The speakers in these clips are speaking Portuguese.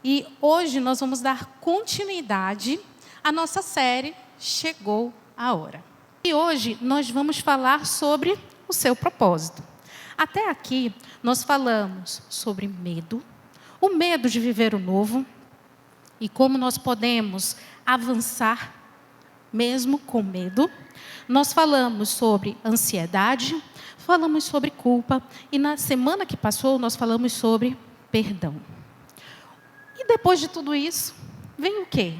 E hoje nós vamos dar continuidade à nossa série Chegou a Hora. E hoje nós vamos falar sobre o seu propósito. Até aqui nós falamos sobre medo, o medo de viver o novo e como nós podemos avançar mesmo com medo. Nós falamos sobre ansiedade, falamos sobre culpa e na semana que passou nós falamos sobre perdão. E depois de tudo isso, vem o quê?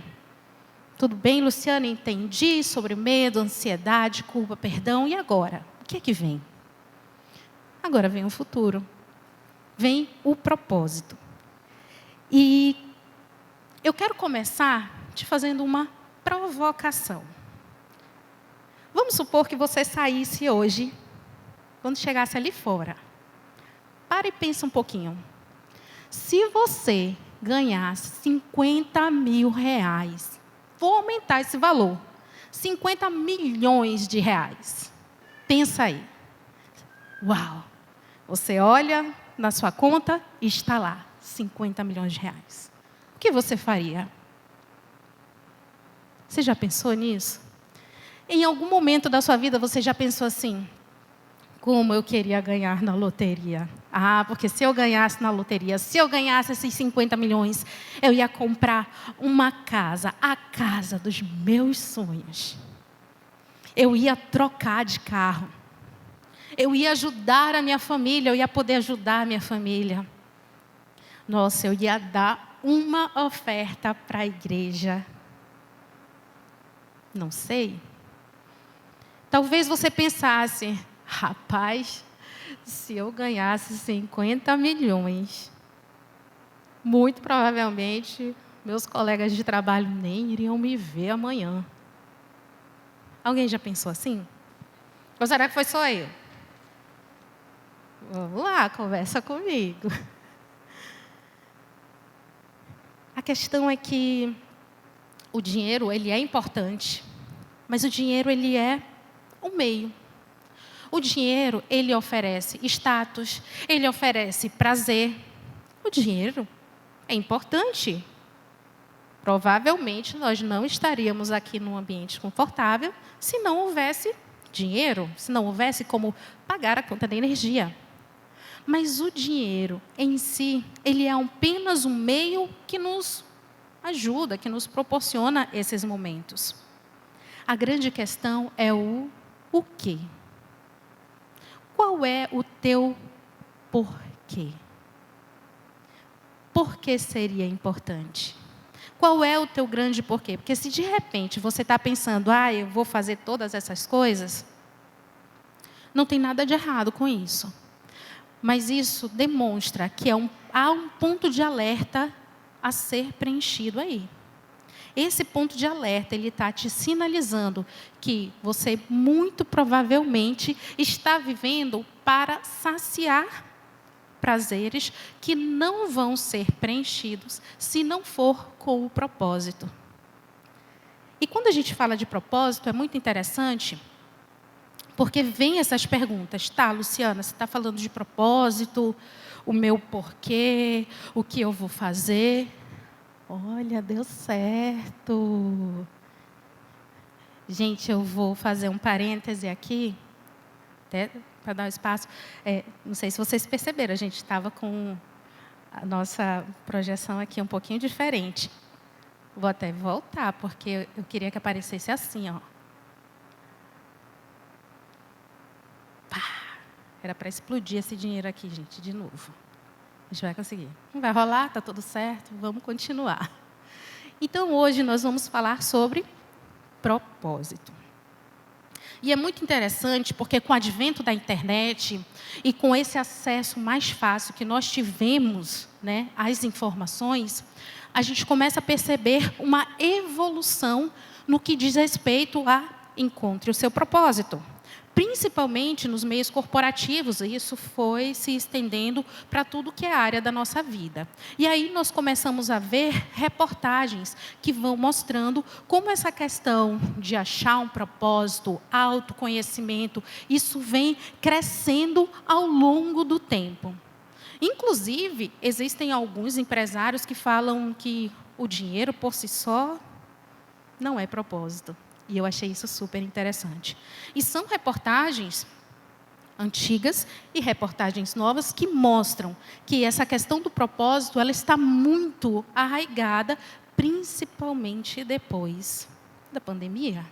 Tudo bem, Luciana? Entendi sobre medo, ansiedade, culpa, perdão. E agora? O que é que vem? Agora vem o futuro. Vem o propósito. E eu quero começar te fazendo uma provocação. Vamos supor que você saísse hoje, quando chegasse ali fora. Para e pensa um pouquinho. Se você ganhasse 50 mil reais, vou aumentar esse valor, 50 milhões de reais. Pensa aí. Uau! Você olha na sua conta e está lá, 50 milhões de reais. O que você faria? Você já pensou nisso? Em algum momento da sua vida você já pensou assim: como eu queria ganhar na loteria? Ah, porque se eu ganhasse na loteria, se eu ganhasse esses 50 milhões, eu ia comprar uma casa, a casa dos meus sonhos. Eu ia trocar de carro. Eu ia ajudar a minha família, eu ia poder ajudar a minha família. Nossa, eu ia dar uma oferta para a igreja. Não sei. Talvez você pensasse: rapaz, se eu ganhasse 50 milhões, muito provavelmente meus colegas de trabalho nem iriam me ver amanhã. Alguém já pensou assim? Ou será que foi só eu? Vamos lá, conversa comigo. A questão é que o dinheiro, ele é importante, mas o dinheiro, ele é um meio. O dinheiro, ele oferece status, ele oferece prazer. O dinheiro é importante. Provavelmente nós não estaríamos aqui num ambiente confortável se não houvesse dinheiro, se não houvesse como pagar a conta da energia. Mas o dinheiro em si, ele é apenas um meio que nos ajuda, que nos proporciona esses momentos. A grande questão é o quê? Qual é o teu porquê? Por que seria importante? Qual é o teu grande porquê? Porque se de repente você está pensando: eu vou fazer todas essas coisas, não tem nada de errado com isso. Mas isso demonstra que há um ponto de alerta a ser preenchido aí. Esse ponto de alerta, ele está te sinalizando que você muito provavelmente está vivendo para saciar prazeres que não vão ser preenchidos se não for com o propósito. E quando a gente fala de propósito, é muito interessante, porque vem essas perguntas. Tá, Luciana, você está falando de propósito, o meu porquê, o que eu vou fazer. Olha, deu certo. Gente, eu vou fazer um parêntese aqui, até para dar um espaço. Não sei se vocês perceberam, a gente estava com a nossa projeção aqui um pouquinho diferente. Vou até voltar, porque eu queria que aparecesse assim, ó. Era para explodir esse dinheiro aqui, gente, de novo. A gente vai conseguir. Não vai rolar, está tudo certo, vamos continuar. Então, hoje nós vamos falar sobre propósito. E é muito interessante, porque com o advento da internet e com esse acesso mais fácil que nós tivemos, né, às informações, a gente começa a perceber uma evolução no que diz respeito a encontre o seu propósito. Principalmente nos meios corporativos, e isso foi se estendendo para tudo que é área da nossa vida. E aí nós começamos a ver reportagens que vão mostrando como essa questão de achar um propósito, autoconhecimento, isso vem crescendo ao longo do tempo. Inclusive, existem alguns empresários que falam que o dinheiro por si só não é propósito. E eu achei isso super interessante. E são reportagens antigas e reportagens novas que mostram que essa questão do propósito ela está muito arraigada, principalmente depois da pandemia.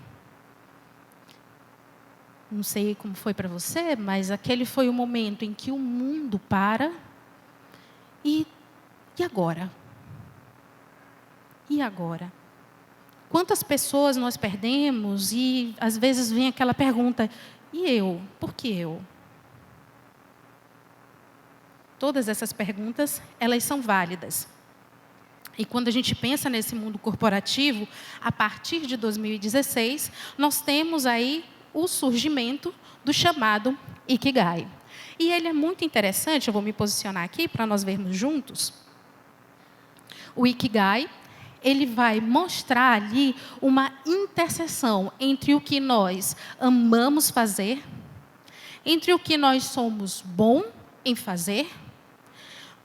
Não sei como foi para você, mas aquele foi o momento em que o mundo para. E agora? E agora? Quantas pessoas nós perdemos? E às vezes vem aquela pergunta: e eu? Por que eu? Todas essas perguntas, elas são válidas. E quando a gente pensa nesse mundo corporativo, a partir de 2016, nós temos aí o surgimento do chamado Ikigai. E ele é muito interessante, eu vou me posicionar aqui para nós vermos juntos. O Ikigai, ele vai mostrar ali uma interseção entre o que nós amamos fazer, entre o que nós somos bom em fazer,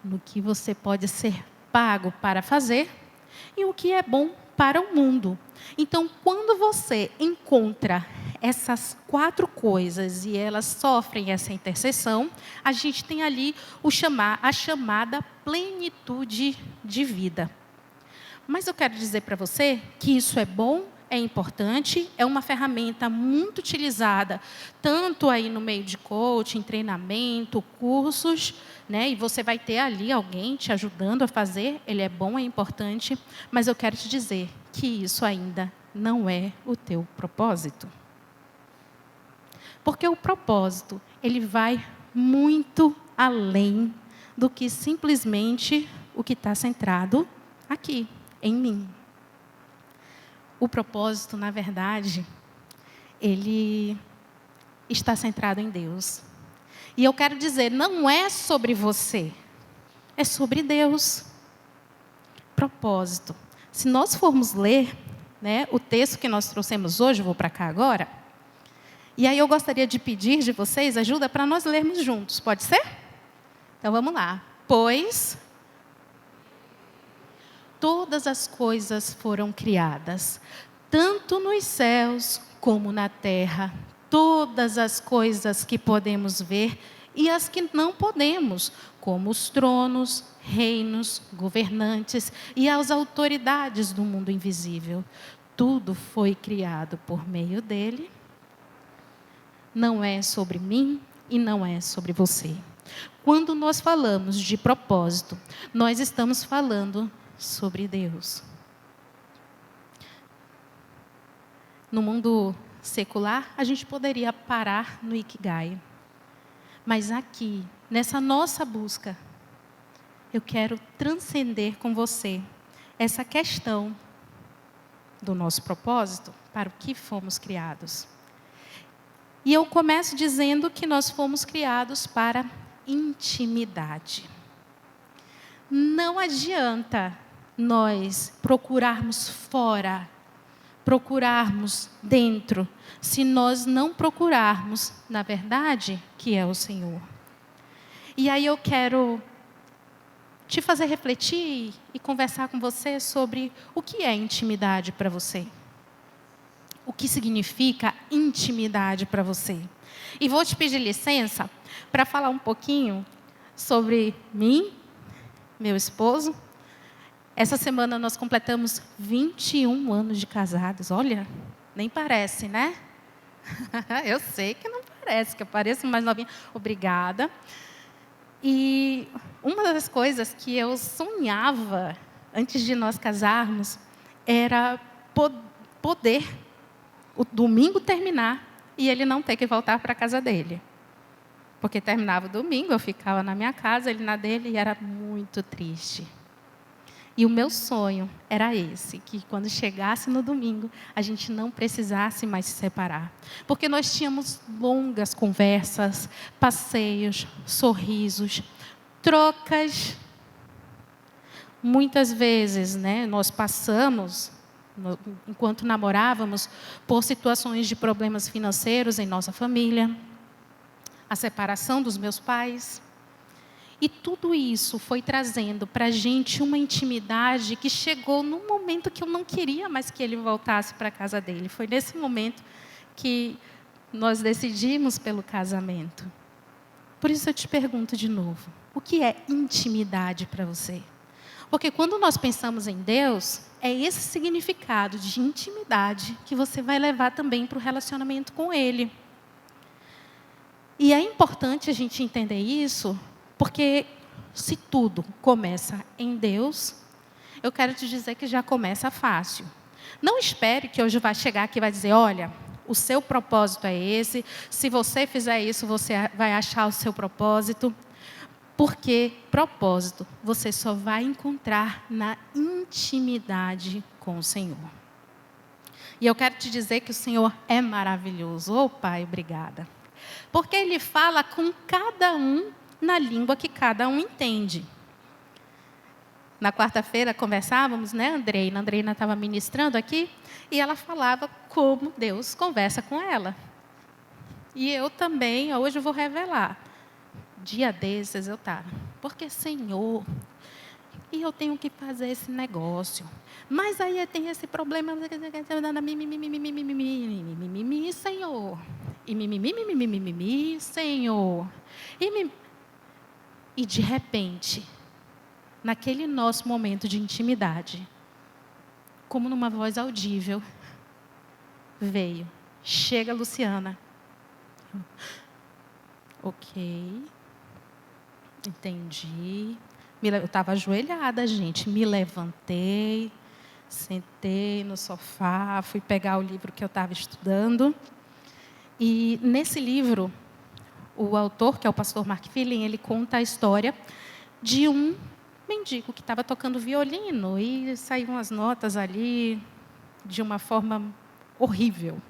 no que você pode ser pago para fazer e o que é bom para o mundo. Então, quando você encontra essas 4 coisas e elas sofrem essa interseção, a gente tem ali a chamada plenitude de vida. Mas eu quero dizer para você que isso é bom, é importante, é uma ferramenta muito utilizada, tanto aí no meio de coaching, treinamento, cursos, né? E você vai ter ali alguém te ajudando a fazer, ele é bom, é importante, mas eu quero te dizer que isso ainda não é o teu propósito. Porque o propósito, ele vai muito além do que simplesmente o que está centrado aqui, em mim. O propósito, na verdade, ele está centrado em Deus. E eu quero dizer, não é sobre você, é sobre Deus. Propósito. Se nós formos ler, né, o texto que nós trouxemos hoje, eu vou para cá agora, e aí eu gostaria de pedir de vocês ajuda para nós lermos juntos, pode ser? Então vamos lá. Pois todas as coisas foram criadas, tanto nos céus como na terra, todas as coisas que podemos ver e as que não podemos, como os tronos, reinos, governantes e as autoridades do mundo invisível. Tudo foi criado por meio dele. Não é sobre mim e não é sobre você. Quando nós falamos de propósito, nós estamos falando sobre Deus. No mundo secular, a gente poderia parar no Ikigai. Mas aqui, nessa nossa busca, eu quero transcender com você essa questão do nosso propósito, para o que fomos criados. E eu começo dizendo que nós fomos criados para intimidade. Não adianta nós procurarmos fora, procurarmos dentro, se nós não procurarmos, na verdade, que é o Senhor. E aí eu quero te fazer refletir e conversar com você sobre o que é intimidade para você. O que significa intimidade para você. E vou te pedir licença para falar um pouquinho sobre mim, meu esposo. Essa semana nós completamos 21 anos de casados. Olha, nem parece, né? Eu sei que não parece, que eu pareço mais novinha. Obrigada. E uma das coisas que eu sonhava antes de nós casarmos era poder o domingo terminar e ele não ter que voltar para a casa dele. Porque terminava o domingo, eu ficava na minha casa, ele na dele, e era muito triste. E o meu sonho era esse, que quando chegasse no domingo, a gente não precisasse mais se separar. Porque nós tínhamos longas conversas, passeios, sorrisos, trocas. Muitas vezes, né, nós passamos, enquanto namorávamos, por situações de problemas financeiros em nossa família, a separação dos meus pais. E tudo isso foi trazendo para a gente uma intimidade que chegou num momento que eu não queria mais que ele voltasse para a casa dele. Foi nesse momento que nós decidimos pelo casamento. Por isso eu te pergunto de novo, o que é intimidade para você? Porque quando nós pensamos em Deus, é esse significado de intimidade que você vai levar também para o relacionamento com Ele. E é importante a gente entender isso, porque se tudo começa em Deus, eu quero te dizer que já começa fácil. Não espere que hoje vai chegar aqui e vai dizer, olha, o seu propósito é esse, se você fizer isso, você vai achar o seu propósito. Porque propósito você só vai encontrar na intimidade com o Senhor. E eu quero te dizer que o Senhor é maravilhoso. Oh, Pai, obrigada. Porque Ele fala com cada um na língua que cada um entende. Na quarta-feira conversávamos, né, Andreina? A Andreina estava ministrando aqui e ela falava como Deus conversa com ela. E eu também, hoje eu vou revelar. Dia desses eu estava, porque Senhor, e eu tenho que fazer esse negócio. Mas aí tem esse problema, Senhor. E Senhor. E de repente, naquele nosso momento de intimidade, como numa voz audível, veio, chega Luciana. Ok. Entendi. Eu estava ajoelhada, gente. Me levantei, sentei no sofá, fui pegar o livro que eu estava estudando. E nesse livro, o autor, que é o pastor Mark Filling, ele conta a história de um mendigo que estava tocando violino e saíam as notas ali de uma forma horrível.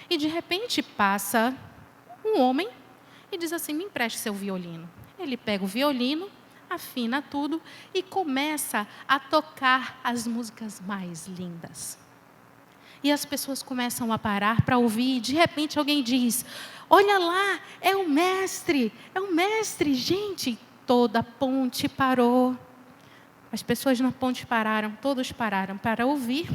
E de repente passa um homem e diz assim, me empreste seu violino. Ele pega o violino, afina tudo e começa a tocar as músicas mais lindas. E as pessoas começam a parar para ouvir e de repente alguém diz, olha lá, é o mestre, gente. Toda a ponte parou. As pessoas na ponte pararam, todos pararam para ouvir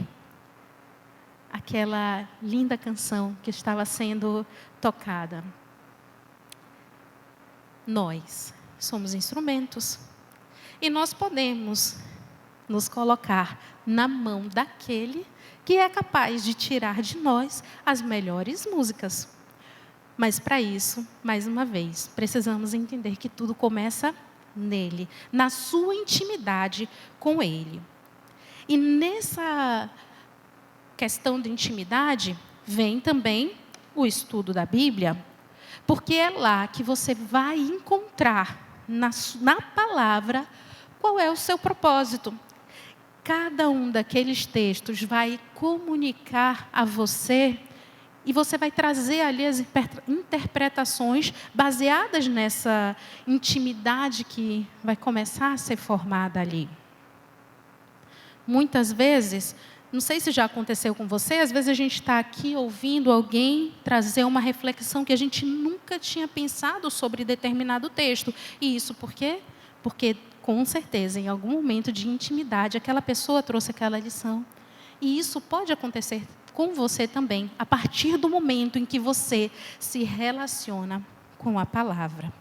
aquela linda canção que estava sendo tocada. Nós somos instrumentos e nós podemos nos colocar na mão daquele que é capaz de tirar de nós as melhores músicas. Mas para isso, mais uma vez, precisamos entender que tudo começa nele, na sua intimidade com ele. E nessa questão de intimidade, vem também o estudo da Bíblia, porque é lá que você vai encontrar, na palavra, qual é o seu propósito. Cada um daqueles textos vai comunicar a você, e você vai trazer ali as interpretações baseadas nessa intimidade que vai começar a ser formada ali. Muitas vezes, não sei se já aconteceu com você, às vezes a gente está aqui ouvindo alguém trazer uma reflexão que a gente nunca tinha pensado sobre determinado texto. E isso por quê? Porque, com certeza, em algum momento de intimidade, aquela pessoa trouxe aquela lição. E isso pode acontecer com você também, a partir do momento em que você se relaciona com a palavra.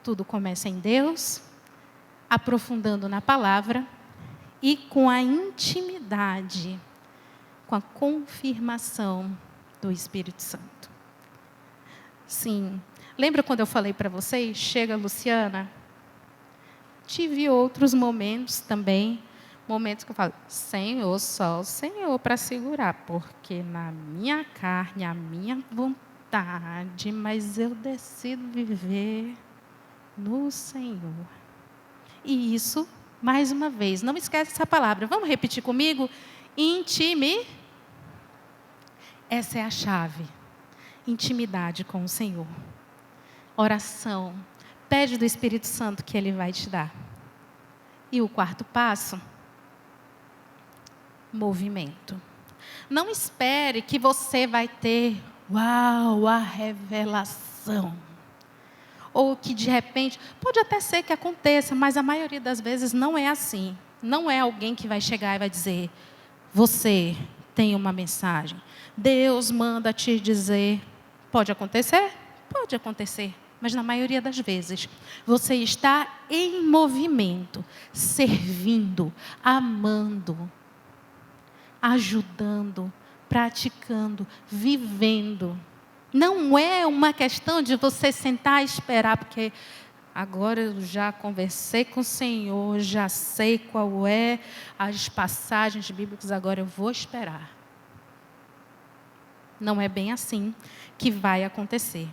Tudo começa em Deus, aprofundando na palavra, e com a intimidade, com a confirmação do Espírito Santo. Sim, lembra quando eu falei para vocês, chega Luciana? Tive outros momentos também, momentos que eu falo, Senhor, só o Senhor para segurar, porque na minha carne, a minha vontade, mas eu decido viver no Senhor. E isso, mais uma vez, não esquece essa palavra. Vamos repetir comigo? Essa é a chave. Intimidade com o Senhor. Oração. Pede do Espírito Santo que Ele vai te dar. E o quarto passo, movimento. Não espere que você vai ter, uau, a revelação. ou que de repente, pode até ser que aconteça, mas a maioria das vezes não é assim. Não é alguém que vai chegar e vai dizer, você tem uma mensagem. Deus manda te dizer. Pode acontecer? Pode acontecer. Mas na maioria das vezes, você está em movimento, servindo, amando, ajudando, praticando, vivendo. Não é uma questão de você sentar e esperar, porque agora eu já conversei com o Senhor, já sei qual é as passagens bíblicas, agora eu vou esperar. Não é bem assim que vai acontecer.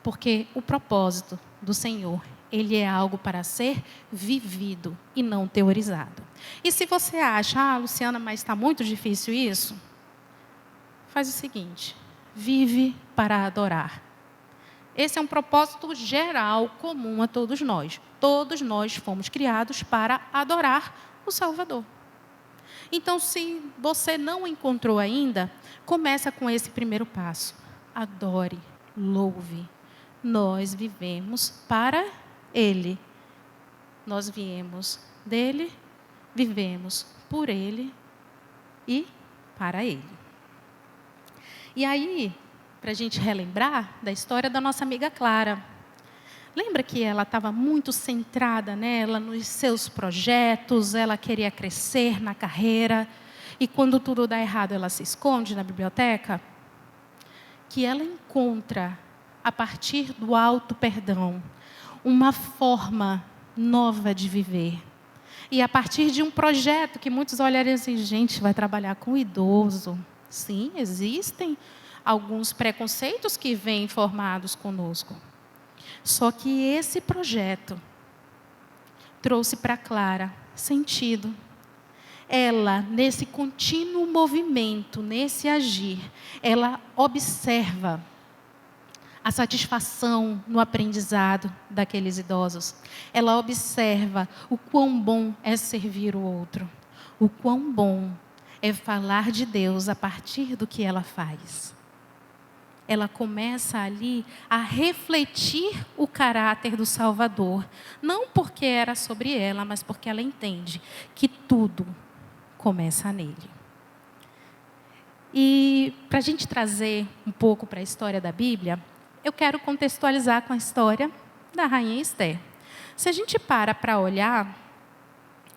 Porque o propósito do Senhor, ele é algo para ser vivido e não teorizado. E se você acha, Luciana, mas está muito difícil isso, faz o seguinte, vive para adorar. Esse é um propósito geral, comum a todos nós. Todos nós fomos criados para adorar o Salvador. Então, se você não encontrou ainda, começa com esse primeiro passo. Adore, louve. Nós vivemos para Ele. Nós viemos dEle, vivemos por Ele e para Ele. E aí, para a gente relembrar da história da nossa amiga Clara. Lembra que ela estava muito centrada nela, nos seus projetos, ela queria crescer na carreira. E quando tudo dá errado, ela se esconde na biblioteca? Que ela encontra, a partir do auto-perdão, uma forma nova de viver. E a partir de um projeto que muitos olharem assim, gente, vai trabalhar com idoso. Sim, existem alguns preconceitos que vêm formados conosco. Só que esse projeto trouxe para Clara sentido. Ela, nesse contínuo movimento, nesse agir, ela observa a satisfação no aprendizado daqueles idosos. Ela observa o quão bom é servir o outro. O quão bom é falar de Deus a partir do que ela faz. Ela começa ali a refletir o caráter do Salvador. Não porque era sobre ela, mas porque ela entende que tudo começa nele. E para a gente trazer um pouco para a história da Bíblia, eu quero contextualizar com a história da rainha Esther. Se a gente para olhar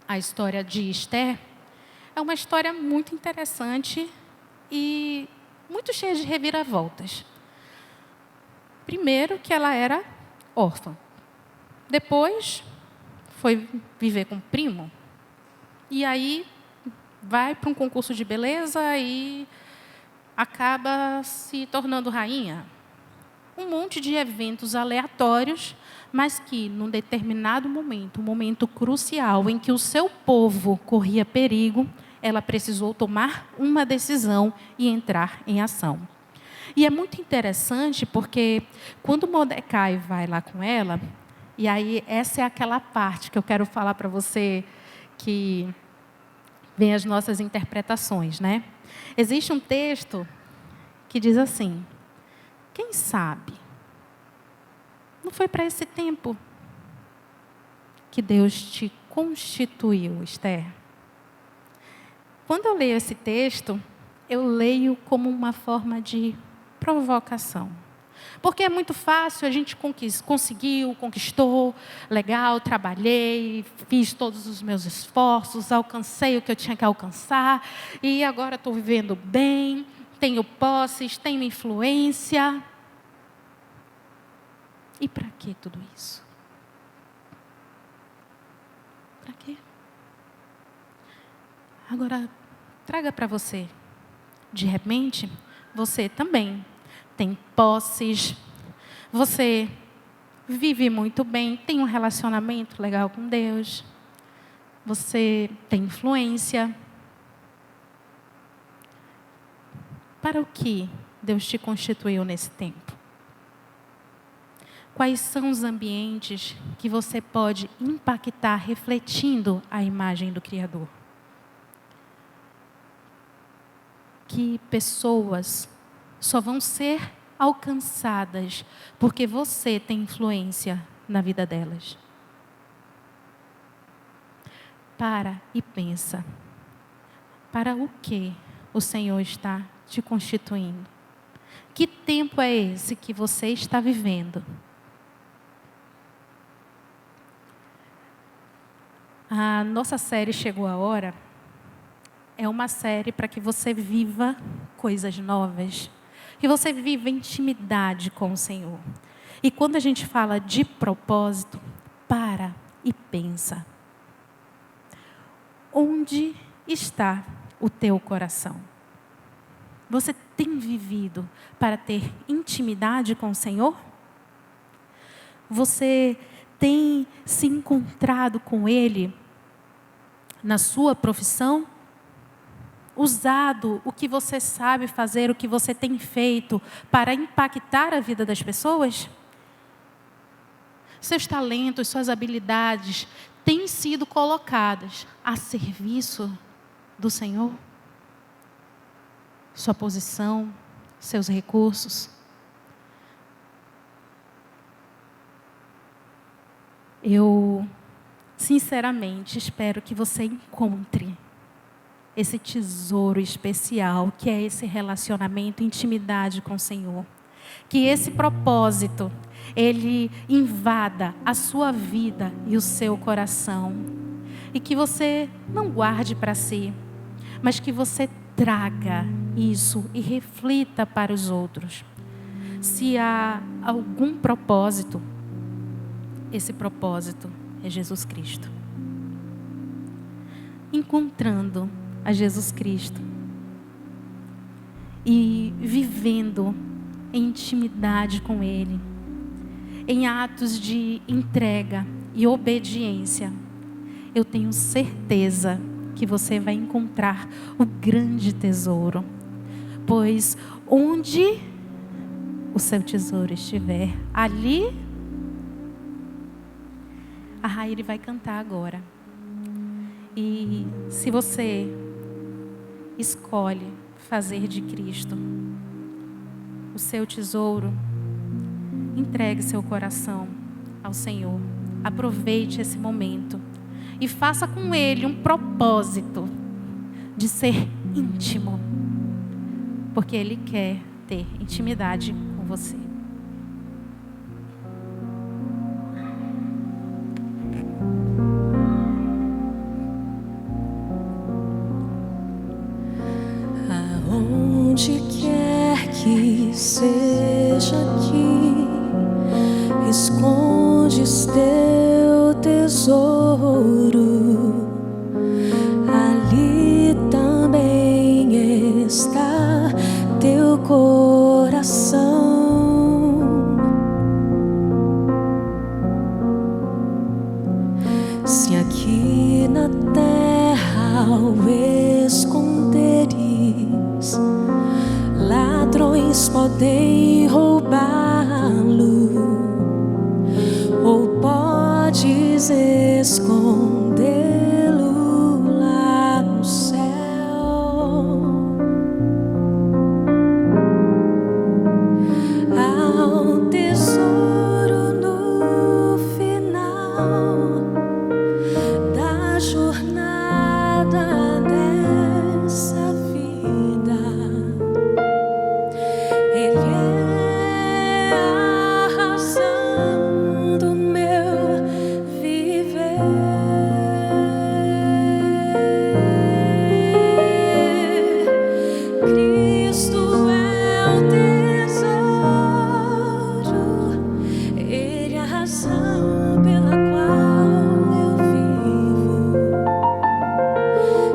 a história de Esther, é uma história muito interessante e muito cheia de reviravoltas. Primeiro, que ela era órfã. Depois, foi viver com o primo. E aí, vai para um concurso de beleza e acaba se tornando rainha. Um monte de eventos aleatórios, mas que, num determinado momento, um momento crucial, em que o seu povo corria perigo, ela precisou tomar uma decisão e entrar em ação. E é muito interessante porque quando Mordecai vai lá com ela, e aí essa é aquela parte que eu quero falar para você, que vem as nossas interpretações, né? Existe um texto que diz assim, quem sabe, não foi para esse tempo que Deus te constituiu, Esther? Quando eu leio esse texto, eu leio como uma forma de provocação. Porque é muito fácil, a gente conseguiu, conquistou, legal, trabalhei, fiz todos os meus esforços, alcancei o que eu tinha que alcançar, e agora estou vivendo bem, tenho posses, tenho influência. E para que tudo isso? Para quê? Agora, traga para você. De repente, você também tem posses, você vive muito bem, tem um relacionamento legal com Deus, você tem influência. Para o que Deus te constituiu nesse tempo? Quais são os ambientes que você pode impactar refletindo a imagem do Criador? Que pessoas só vão ser alcançadas porque você tem influência na vida delas. Para e pensa. Para o que o Senhor está te constituindo? Que tempo é esse que você está vivendo? A nossa série Chegou a Hora é uma série para que você viva coisas novas, que você viva intimidade com o Senhor. E quando a gente fala de propósito, para e pensa. Onde está o teu coração? Você tem vivido para ter intimidade com o Senhor? Você tem se encontrado com Ele na sua profissão? Usado o que você sabe fazer, o que você tem feito para impactar a vida das pessoas? Seus talentos, suas habilidades têm sido colocadas a serviço do Senhor? Sua posição, seus recursos? Eu, sinceramente, espero que você encontre esse tesouro especial, que é esse relacionamento, intimidade com o Senhor. Que esse propósito, ele invada a sua vida e o seu coração. E que você não guarde para si, mas que você traga isso e reflita para os outros. Se há algum propósito, esse propósito é Jesus Cristo. Encontrando a Jesus Cristo e vivendo em intimidade com Ele, em atos de entrega e obediência, eu tenho certeza que você vai encontrar o grande tesouro. Pois onde o seu tesouro estiver, ali a Raíri vai cantar agora. E se você escolhe fazer de Cristo o seu tesouro, entregue seu coração ao Senhor. Aproveite esse momento e faça com Ele um propósito de ser íntimo, porque Ele quer ter intimidade com você. Aonde quer que seja aqui, escondes teu tesouro, ali também está teu coração. Se aqui na terra ao esconderes, ladrões podem roubá-lo, ou podes escondê-lo lá no céu. Há um tesouro no final da jornada dessa vida. Ele é a razão do meu viver. Cristo é o tesouro, Ele é a razão pela qual eu vivo.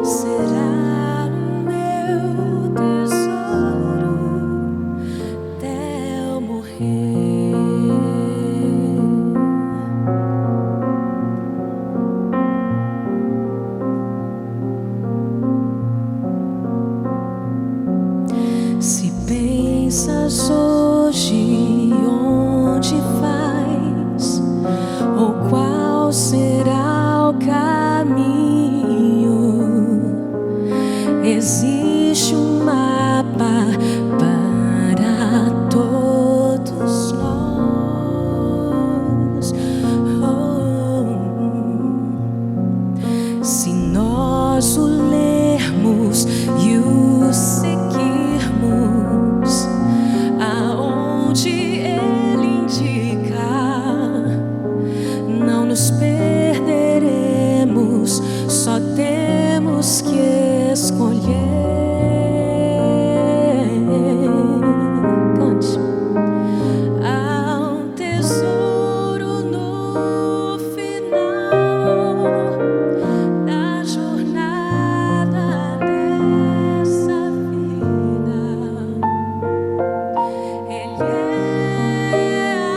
Será o meu tesouro até eu morrer. Se pensas hoje onde vais, ou qual será o caminho, existe um mapa para todos. Se nós o lermos e o seguirmos aonde ele indicar, não nos perderemos, só temos que escolher. Cante. Há um tesouro no final da jornada dessa vida. Ele é a razão do meu viver. Cristo é o tesouro, Ele é a razão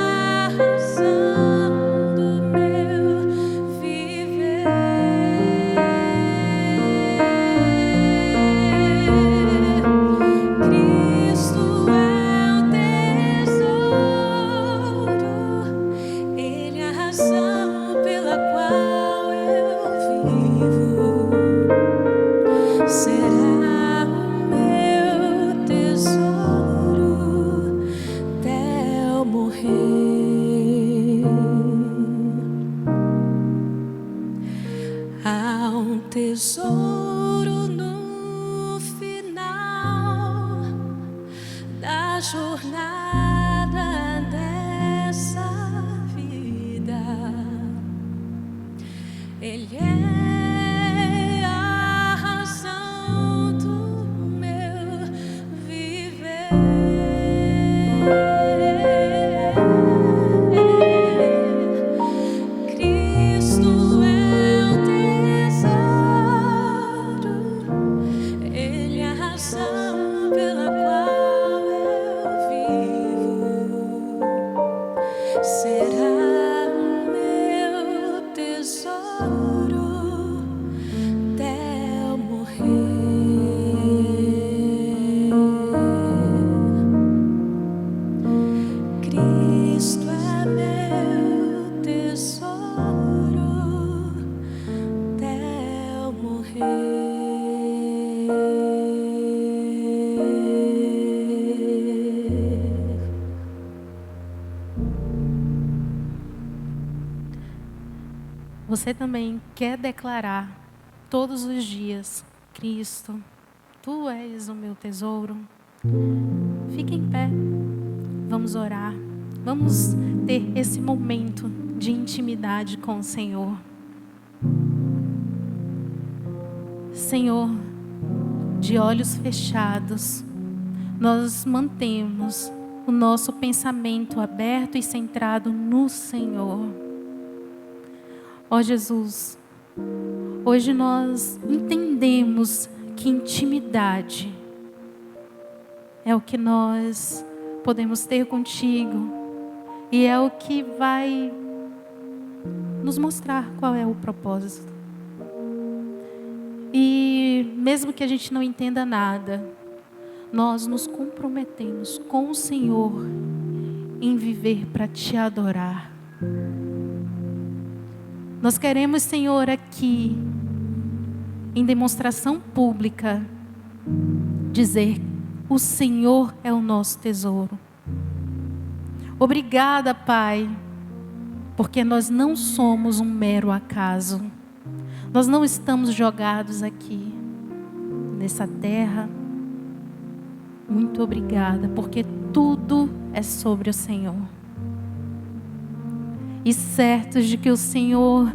pela qual eu vivo. Será o meu tesouro até eu morrer. Há um tesouro no final da jornada dessa vida. Ele é a razão do meu viver. Cristo é o tesouro, Ele é a razão pela qual eu vivo. Será o meu tesouro até eu morrer. Cristo é meu tesouro até eu morrer. Você também quer declarar todos os dias: Cristo, Tu és o meu tesouro? Fique em pé. Vamos orar. Vamos ter esse momento de intimidade com o Senhor. Senhor, de olhos fechados, nós mantemos o nosso pensamento aberto e centrado no Senhor. Ó Jesus, hoje nós entendemos que intimidade é o que nós podemos ter contigo e é o que vai nos mostrar qual é o propósito. E mesmo que a gente não entenda nada, nós nos comprometemos com o Senhor em viver para te adorar. Nós queremos, Senhor, aqui, em demonstração pública, dizer: o Senhor é o nosso tesouro. Obrigada, Pai, porque nós não somos um mero acaso. Nós não estamos jogados aqui, nessa terra. Muito obrigada, porque tudo é sobre o Senhor. E certos de que o Senhor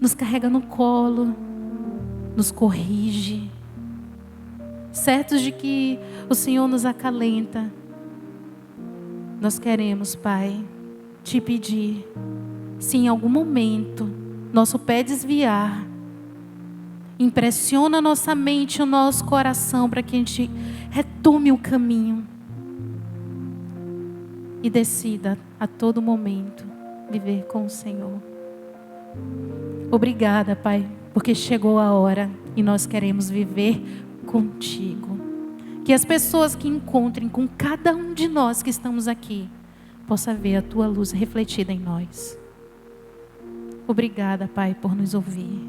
nos carrega no colo, nos corrige. Certos de que o Senhor nos acalenta. Nós queremos, Pai, te pedir, se em algum momento nosso pé desviar, impressiona nossa mente e o nosso coração para que a gente retome o caminho e decida a todo momento viver com o Senhor. Obrigada, Pai, porque chegou a hora e nós queremos viver contigo. Que as pessoas que encontrem com cada um de nós que estamos aqui possa ver a tua luz refletida em nós. Obrigada, Pai, por nos ouvir.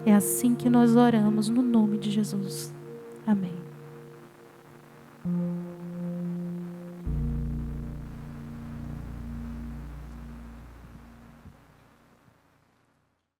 É assim que nós oramos no nome de Jesus. Amém.